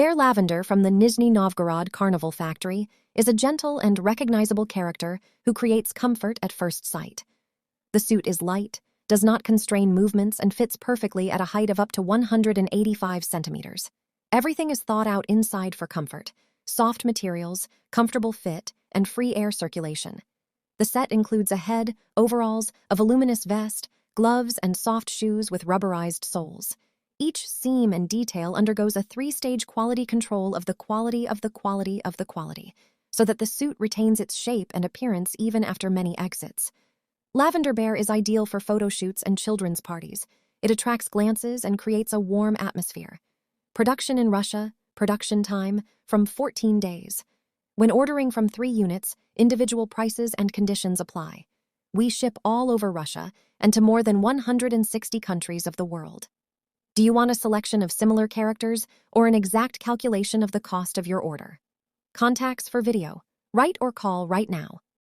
Bear Lavender from the Nizhny Novgorod Carnival factory is a gentle and recognizable character who creates comfort at first sight. The suit is light, does not constrain movements, and fits perfectly at a height of up to 185 centimeters. Everything is thought out inside for comfort: soft materials, comfortable fit, and free air circulation. The set includes a head, overalls, a voluminous vest, gloves, and soft shoes with rubberized soles. Each seam and detail undergoes a 3-stage quality control of the quality of the quality of the quality, so that the suit retains its shape and appearance even after many exits. Lavender Bear is ideal for photo shoots and children's parties. It attracts glances and creates a warm atmosphere. Production in Russia, production time, from 14 days. When ordering from 3 units, individual prices and conditions apply. We ship all over Russia and to more than 160 countries of the world. Do you want a selection of similar characters or an exact calculation of the cost of your order? Contacts for video. Write or call right now.